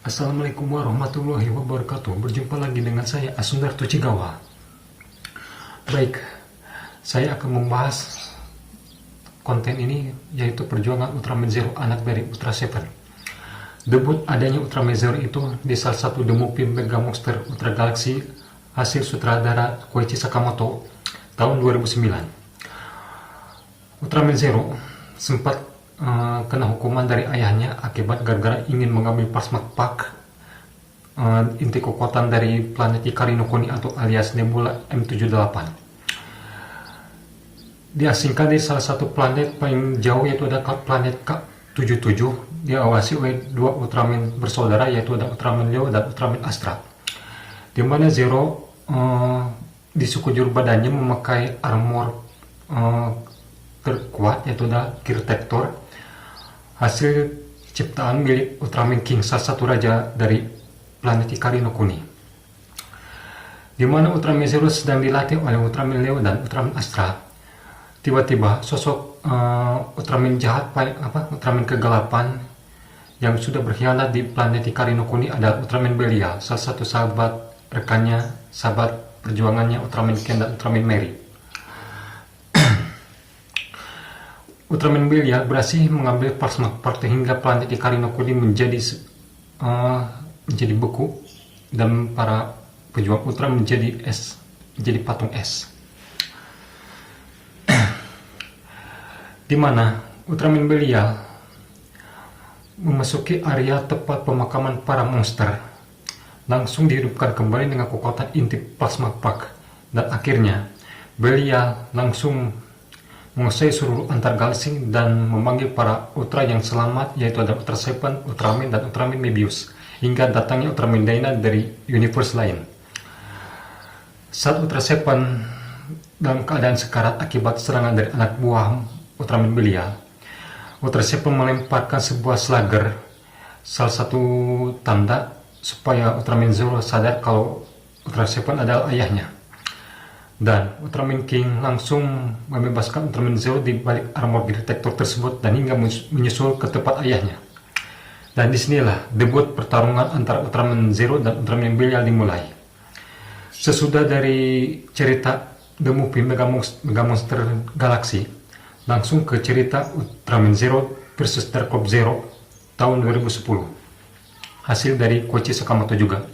Assalamualaikum warahmatullahi wabarakatuh. Berjumpa lagi dengan saya Asundar Tucigawa. Baik, saya akan membahas konten ini, yaitu perjuangan Ultraman Zero, anak dari Ultra Seven. Debut adanya Ultraman Zero itu di salah satu The Movie Mega Monster Ultra Galaxy hasil sutradara Koichi Sakamoto tahun 2009. Ultraman Zero sempat kena hukuman dari ayahnya akibat gara-gara ingin mengambil plasma pak, inti kekuatan dari planet Ikari no Kuni atau alias Nebula M78. Diasingkan dari salah satu planet paling jauh, yaitu ada planet K77. Diawasi oleh dua Ultraman bersaudara, yaitu ada Ultraman Leo dan Ultraman Astra, di mana Zero di sekujur badannya memakai armor terkuat, yaitu ada Kirtector, hasil ciptaan milik Ultraman King, salah satu raja dari planet Ikari no Kuni, di mana Ultraman Zero sedang dilatih oleh Ultraman Leo dan Ultraman Astra. Tiba-tiba sosok Ultraman jahat, Ultraman kegelapan yang sudah berkhianat di planet Ikari no Kuni adalah Ultraman Belial, salah satu sahabat rekannya, sahabat perjuangannya Ultraman Ken dan Ultraman Mary. Ultraman Belial berhasil mengambil plasma partai hingga planet Ikari no Kuni menjadi beku, dan para pejuang Ultra menjadi patung es. Di mana Ultraman Belial memasuki area tempat pemakaman para monster, langsung dihidupkan kembali dengan kekuatan inti plasma pak, dan akhirnya Belial langsung menguasai seluruh antar galaksi dan memanggil para Ultra yang selamat, yaitu ada Ultra Seven, Ultraman, dan Ultraman Mebius, hingga datangnya Ultraman Dyna dari universe lain. Saat Ultra Seven dalam keadaan sekarat akibat serangan dari anak buah Ultraman Belial, Ultra Seven melemparkan sebuah slugger, salah satu tanda supaya Ultraman Zero sadar kalau Ultra Seven adalah ayahnya. Dan Ultraman King langsung membebaskan Ultraman Zero di balik armor detektor tersebut dan hingga menyusul ke tempat ayahnya. Dan disinilah debut pertarungan antara Ultraman Zero dan Ultraman Belial dimulai. Sesudah dari cerita The Movie Mega Monster Galaxy, langsung ke cerita Ultraman Zero versus Dark Club Zero tahun 2010, hasil dari Koichi Sakamoto juga,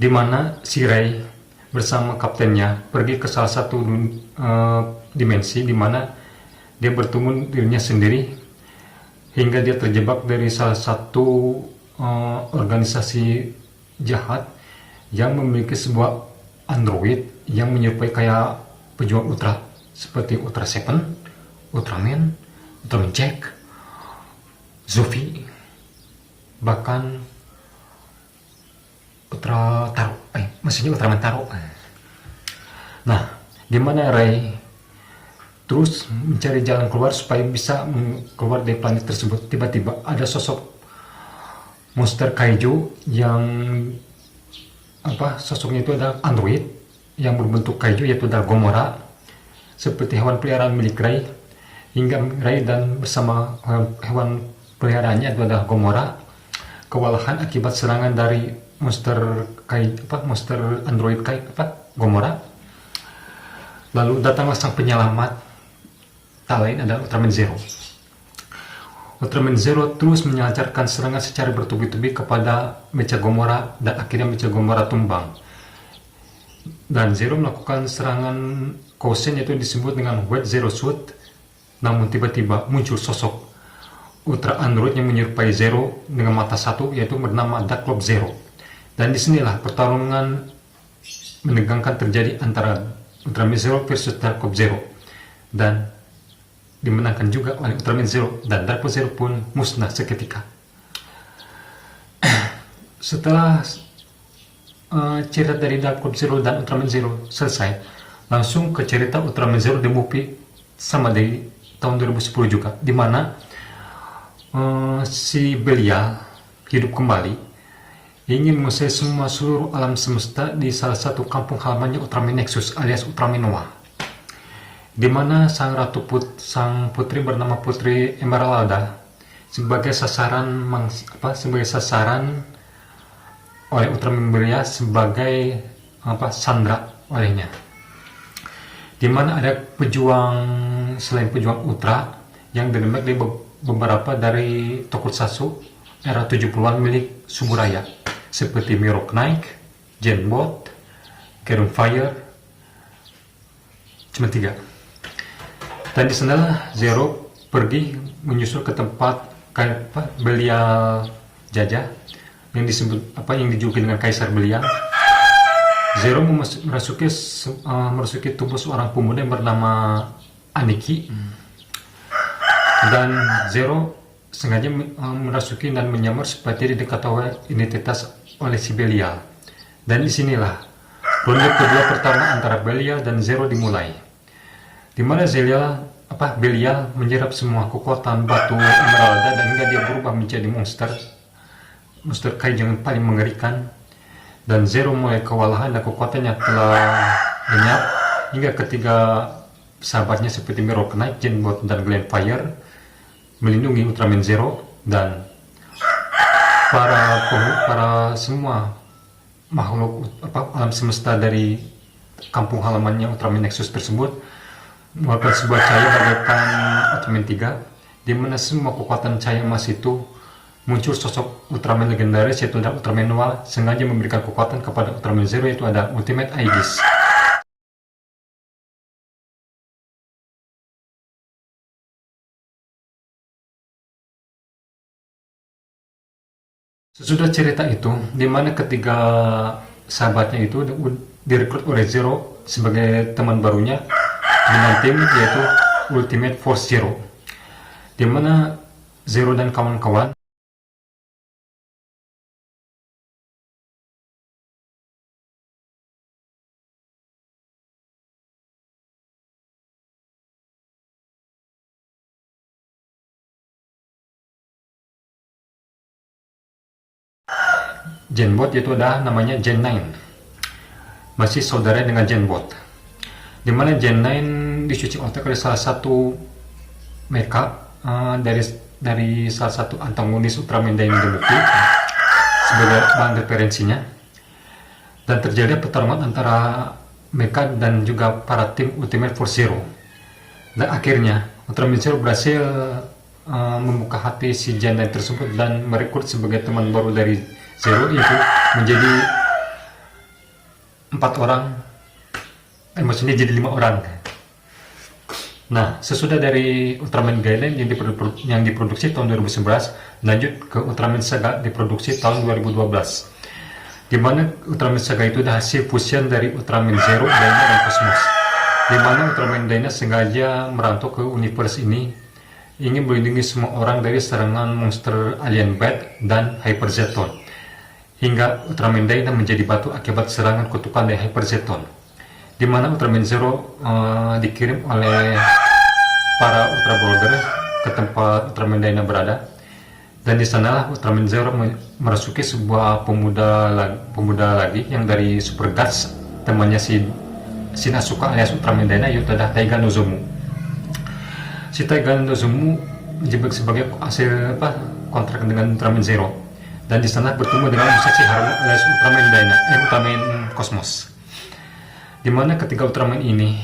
di mana si Ray bersama kaptennya pergi ke salah satu dimensi, di mana dia bertemu dirinya sendiri hingga dia terjebak dari salah satu organisasi jahat yang memiliki sebuah android yang menyerupai kayak pejuang Ultra seperti Ultra Seven, Ultraman, Ultraman Jack, Zofi, bahkan Ultraman Taro. Nah, gimana Ray terus mencari jalan keluar supaya bisa keluar dari planet tersebut. Tiba-tiba ada sosok monster kaiju yang sosoknya itu adalah android yang berbentuk kaiju, yaitu adalah Gomora, seperti hewan peliharaan milik Ray, hingga Ray dan bersama hewan peliharaannya itu adalah Gomora kewalahan akibat serangan dari monster android Gomora. Lalu datanglah sang penyelamat, tak lain adalah Ultraman Zero. Ultraman Zero terus melancarkan serangan secara bertubi-tubi kepada Mecha Gomora, dan akhirnya Mecha Gomora tumbang. Dan Zero melakukan serangan Kosen, yaitu disebut dengan White Zero Suit. Namun tiba-tiba muncul sosok Ultra Android yang menyerupai Zero dengan mata satu, yaitu bernama Dark Club Zero. Dan disinilah pertarungan menegangkan terjadi antara Ultraman Zero versus Dark Club Zero, dan dimenangkan juga oleh Ultraman Zero, dan Dark Club Zero pun musnah seketika. Setelah cerita dari Dark Club Zero dan Ultraman Zero selesai, langsung ke cerita Ultraman Zero The Movie sama dari tahun 2010 juga, di mana si Belial hidup kembali, ingin menguasai seluruh alam semesta di salah satu kampung halamannya Ultraman Nexus alias Ultraman Noah, di mana sang putri bernama Putri Emeralda sebagai sasaran oleh Ultraman Belia sebagai sandra olehnya. Di mana ada selain pejuang Ultra yang didemik di beberapa dari tokusatsu era 70-an milik Suburaya seperti Miro Knight, Genbot, Geron Fire, cuma 3. Dan di sanalah Zero pergi menyusul ke tempat Belial Jajah yang dijuluki dengan Kaisar Belial. Zero merasuki tubuh seorang pemuda yang bernama Aniki, dan Zero sengaja merasuki dan menyamar supaya tidak diketahui identitas oleh si Belial. Dan disinilah ronde kedua pertama antara Belial dan Zero dimulai, di mana Belial menyerap semua kekuatan batu Emeralda dan hingga dia berubah menjadi monster kaiju yang paling mengerikan. Dan Zero mulai kewalahan dan kekuatannya telah lenyap hingga ketiga sahabatnya seperti Miro Knight, Genbot, dan Glenfire melindungi Ultraman Zero, dan para semua makhluk alam semesta dari kampung halamannya Ultraman Nexus tersebut mengeluarkan sebuah cahaya bagaikan Ultraman 3, di mana semua kekuatan cahaya emas itu muncul sosok Ultraman legendaris yaitu Ultraman Noah, sengaja memberikan kekuatan kepada Ultraman Zero, yaitu ada Ultimate Aegis. Sesudah cerita itu, di mana ketiga sahabatnya itu direkrut oleh Zero sebagai teman barunya dengan tim yaitu Ultimate Force Zero, di mana Zero dan kawan-kawan Genbot, yaitu ada namanya Gen 9, masih saudara dengan Genbot, di mana Gen 9 dicuci otak oleh salah satu mecha dari salah satu antagonis Ultraman Dyna the Movie sebagai bahan referensinya, dan terjadi pertarungan antara mecha dan juga para tim Ultimate Force Zero, dan akhirnya Ultraman Zero berhasil membuka hati si Gen 9 tersebut dan merekrut sebagai teman baru dari Zero, yaitu menjadi 4 orang, maksudnya jadi 5 orang. Nah, sesudah dari Ultraman Gailen yang diproduksi tahun 2011, lanjut ke Ultraman Saga diproduksi tahun 2012, di mana Ultraman Saga itu adalah hasil fusion dari Ultraman Zero, Dyna, dan Cosmos, di mana Ultraman Dyna sengaja merantau ke universe ini ingin melindungi semua orang dari serangan monster alien Bat dan Hyper Zeton, hingga Ultraman Dyna menjadi batu akibat serangan kutukan dari Hyper Zeton, di mana Ultraman Zero dikirim oleh para Ultra Brother ke tempat Ultraman Dyna berada, dan di sanalah Ultraman Zero merasuki sebuah pemuda lagi yang dari Super Guts, temannya si Asuka alias Ultraman Dyna, yaitu adalah Taiga Nozomu. Si Taiga Nozomu menjabat sebagai hasil kontrak dengan Ultraman Zero, dan di sana bertemu dengan Musashi Haruno alias Ultraman Cosmos, di mana ketiga Ultraman ini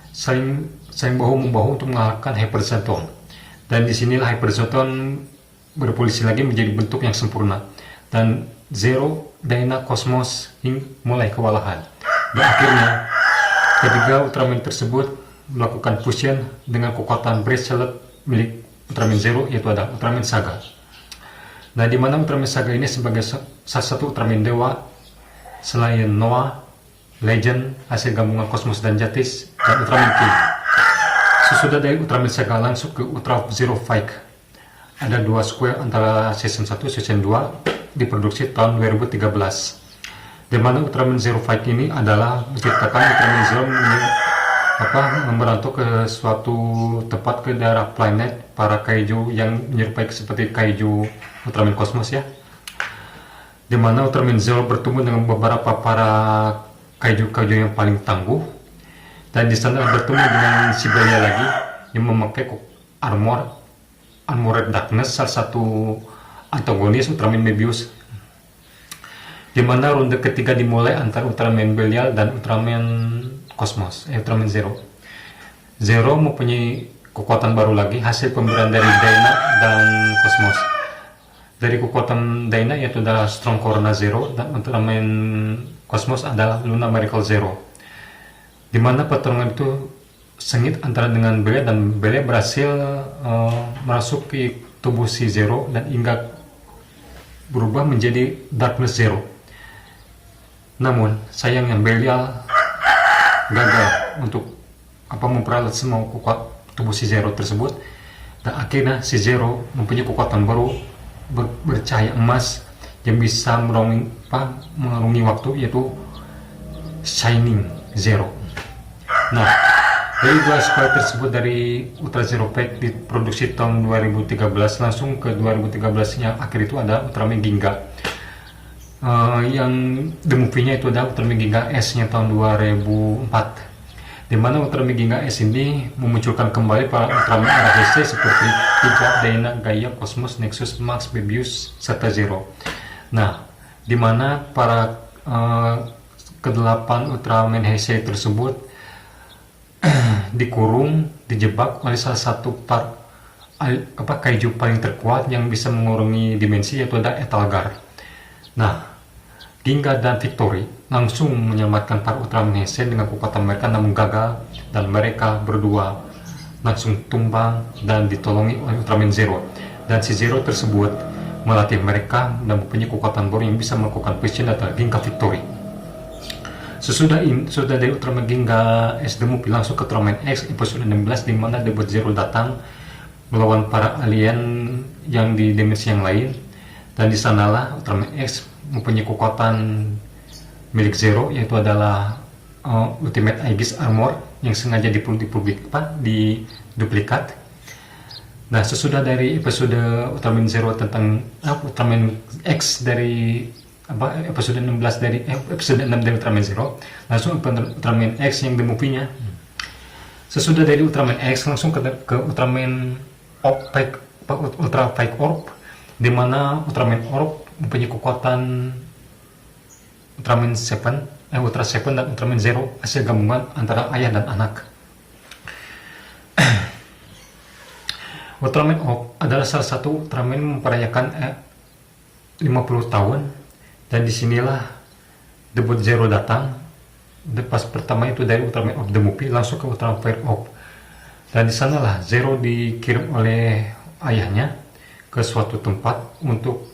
saling bahu-membahu untuk mengalahkan Hyper Zeton, dan disinilah Hyper Zeton berpolisi lagi menjadi bentuk yang sempurna, dan Zero, Dyna, Cosmos mulai kewalahan, dan akhirnya ketiga Ultraman tersebut melakukan fusion dengan kekuatan bracelet milik Ultraman Zero, yaitu ada Ultraman Saga. Nah, di mana Ultraman Saga ini sebagai salah satu Ultraman dewa selain Noah, Legend, hasil gabungan Cosmos dan Jatis, dan Ultraman King. Sesudah dari Ultraman Saga langsung ke Ultra Zero Fight. Ada 2 square antara season 1 season 2 diproduksi tahun 2013. Di mana Ultraman Zero Fight ini adalah menceritakan Ultraman Zero merantau ke suatu tempat ke daerah planet para kaiju yang menyerupai seperti kaiju Ultraman Cosmos ya, di mana Ultraman Zero bertemu dengan beberapa para kaiju-kaiju yang paling tangguh, dan di sana bertemu dengan si Belia lagi yang memakai Armored Darkness, salah satu antagonis Ultraman Mebius. di mana ronde ketiga dimulai antara Ultraman Belial dan Ultraman Cosmos, Ultraman Zero. Zero mempunyai kekuatan baru lagi hasil pemberian dari Dyna dan Cosmos. Dari kekuatan Dyna yaitu adalah Strong Corona Zero, dan Ultraman Cosmos adalah Luna Miracle Zero. Di mana pertarungan itu sengit antara dengan Belial, dan Belial berhasil masuk ke tubuh si Zero dan hingga berubah menjadi Darkness Zero. Namun sayangnya Belial gagal untuk memperalat semua kekuatan tubuh si Zero tersebut, dan akhirnya si Zero mempunyai kekuatan baru bercahaya emas yang bisa mengarungi waktu, yaitu Shining Zero. Nah, dari dua squad tersebut dari Ultra Zero Pack diproduksi tahun 2013, langsung ke 2013 yang akhir itu ada Ultraman Ginga. Yang the movie-nya itu ada Ultraman Ginga S-nya tahun 2004, di mana Ultraman Ginga S ini memunculkan kembali para Ultraman RHC seperti Giga, Dyna, Gaia, Cosmos, Nexus, Max, Bebius, serta Zero. Nah, di mana para kedelapan Ultraman HC tersebut dikurung, dijebak oleh salah satu kaiju paling terkuat yang bisa mengurungi dimensi, yaitu ada Etalgar. Nah, Ginga dan Victory langsung menyelamatkan para Ultraman Heisei dengan kekuatan mereka, namun gagal, dan mereka berdua langsung tumbang dan ditolongi oleh Ultraman Zero. Dan si Zero tersebut melatih mereka dan mempunyai kekuatan baru yang bisa melakukan fusion atau Ginga Victory. Sesudah dari Ultraman Ginga S demo langsung ke Ultraman X episode 16, di mana debut Zero datang melawan para alien yang di dimensi yang lain, dan di sanalah Ultraman X mempunyai kekuatan milik Zero, yaitu adalah Ultimate Aegis Armor yang sengaja diduplikat. Nah, sesudah dari episode Ultraman Zero tentang Ultraman X dari episode 16 dari episode 6 dari Ultraman Zero, langsung ke Ultraman X yang the movie-nya. Sesudah dari Ultraman X langsung ke Ultraman Ultra Fake Orb, di mana Ultraman Orb mempunyai kekuatan Ultra 7 dan Ultraman Zero, hasil gabungan antara ayah dan anak. Ultraman Orb adalah salah satu Ultraman memperayakan 50 tahun, dan disinilah debut Zero datang. Pas pertama itu dari Ultraman Orb the movie langsung ke Ultraman Fire Orb, dan di sanalah Zero dikirim oleh ayahnya ke suatu tempat untuk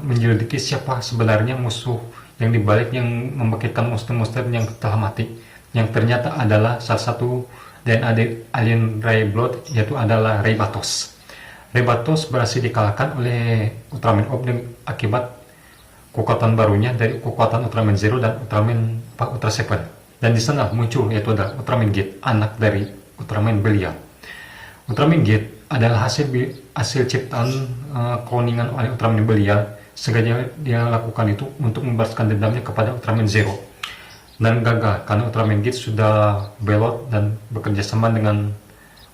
menyelidiki siapa sebenarnya musuh yang dibalik yang membangkitkan monster-monster yang telah mati, yang ternyata adalah salah satu DNA alien Ray Blood, yaitu adalah Ray Batos. Ray Batos berhasil dikalahkan oleh Ultraman Orb akibat kekuatan barunya dari kekuatan Ultraman Zero dan Ultra 7. Dan di sana muncul yaitu adalah Ultraman Gate, anak dari Ultraman Belial. Ultraman Gate adalah hasil ciptaan cloningan oleh Ultraman Belial. Sengaja dia lakukan itu untuk membalaskan dendamnya kepada Ultraman Zero, dan gagal karena Ultraman Gate sudah belot dan bekerja sama dengan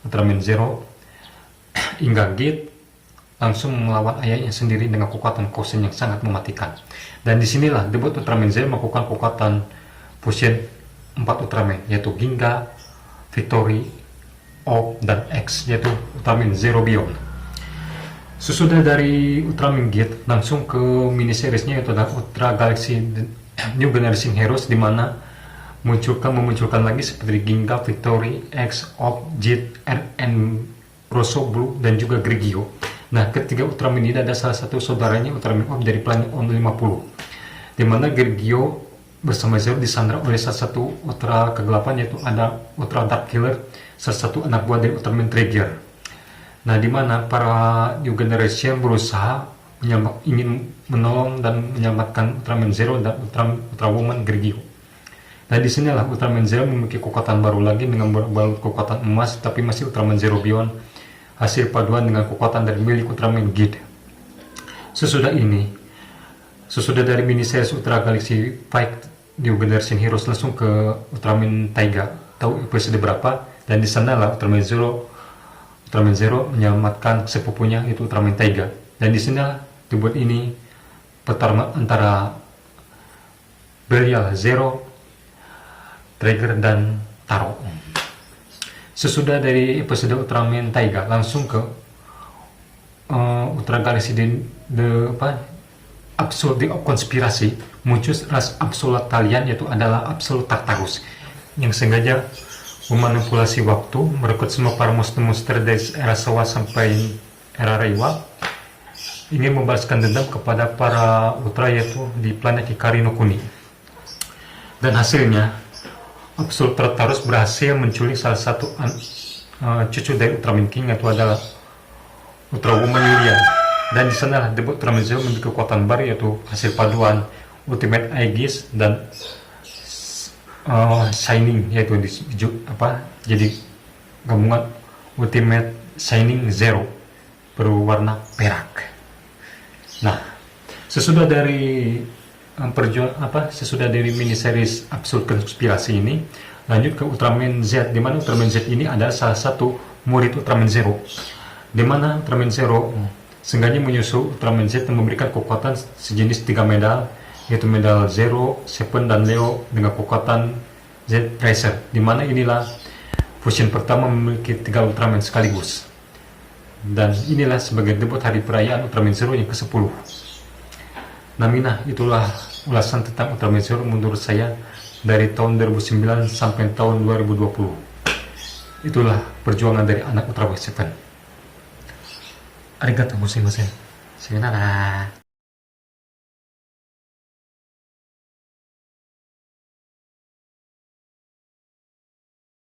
Ultraman Zero, hingga Gate langsung melawan ayahnya sendiri dengan kekuatan Kosen yang sangat mematikan. Dan disinilah debut Ultraman Zero melakukan kekuatan fusion 4 Ultraman, yaitu Ginga, Victory, Orb, dan X, yaitu Ultraman Zero Beyond. Sesudah dari Ultraman Gate langsung ke miniseries-nya, yaitu adalah Ultra Galaxy New Generation Heroes, di mana memunculkan lagi seperti Ginga, Victory, X, Orb, Jet, RN, Rosso, Blue, dan juga Grigio. Nah, ketiga Ultraman ini ada salah satu saudaranya Ultraman Orb dari planet On 50, di mana Grigio bersama Zero disandra oleh salah satu Ultra kegelapan, yaitu ada Ultra Dark Killer, salah satu anak buah dari Ultraman Trigger. Nah, di mana para New Generation berusaha ingin menolong dan menyelamatkan Ultraman Zero dan Ultra Woman Grigio. Dan di sinilah Ultraman Zero memiliki kekuatan baru lagi dengan berbalut kekuatan emas, tapi masih Ultraman Zero Beyond, hasil paduan dengan kekuatan dari milik Ultraman Gate. Sesudah dari miniseries Ultra Galaxy Fight New Generation Heroes langsung ke Ultraman Taiga, tahu episode berapa? Dan di sanalah Ultraman Zero menyelamatkan sepupunya, itu Ultraman Taiga. Dan di sini dibuat ini pertarungan antara Belial Zero, Trigger, dan Taro. Sesudah dari episode Ultraman Taiga, langsung ke Ultra Galaxy Absolute konspirasi. Muncul ras absolut kalian, yaitu adalah Absolute Tartarus, yang sengaja memanipulasi waktu, merekrut semua para monster-monster dari era Showa sampai era Reiwa, ingin membalaskan dendam kepada para Ultra, yaitu di planet Hikari no Kuni. Dan hasilnya, Absolute Tartarus berhasil menculik salah satu cucu dari Ultraman King, yaitu adalah Ultra Woman Yulia. Dan di sana debut Ultraman Zero memiliki kekuatan baru, yaitu hasil paduan Ultimate Aegis dan Shining, yaitu jadi gabungan Ultimate Shining Zero berwarna perak. Nah, sesudah dari sesudah dari mini series Absolute Konspirasi ini, lanjut ke Ultraman Z, di mana Ultraman Z ini adalah salah satu murid Ultraman Zero, di mana Ultraman Zero sengaja menyusul Ultraman Z dan memberikan kekuatan sejenis 3 medal, yaitu medal Zero, Seven, dan Leo dengan kekuatan Z Tracer, di mana inilah fusion pertama memiliki 3 Ultraman sekaligus. Dan inilah sebagai debut hari perayaan Ultraman Zero yang ke-10. Namina, itulah ulasan tentang Ultraman Zero menurut saya dari tahun 2009 sampai tahun 2020. Itulah perjuangan dari anak Ultra Boy 7. Arigatou gozaimasu. Sayonara.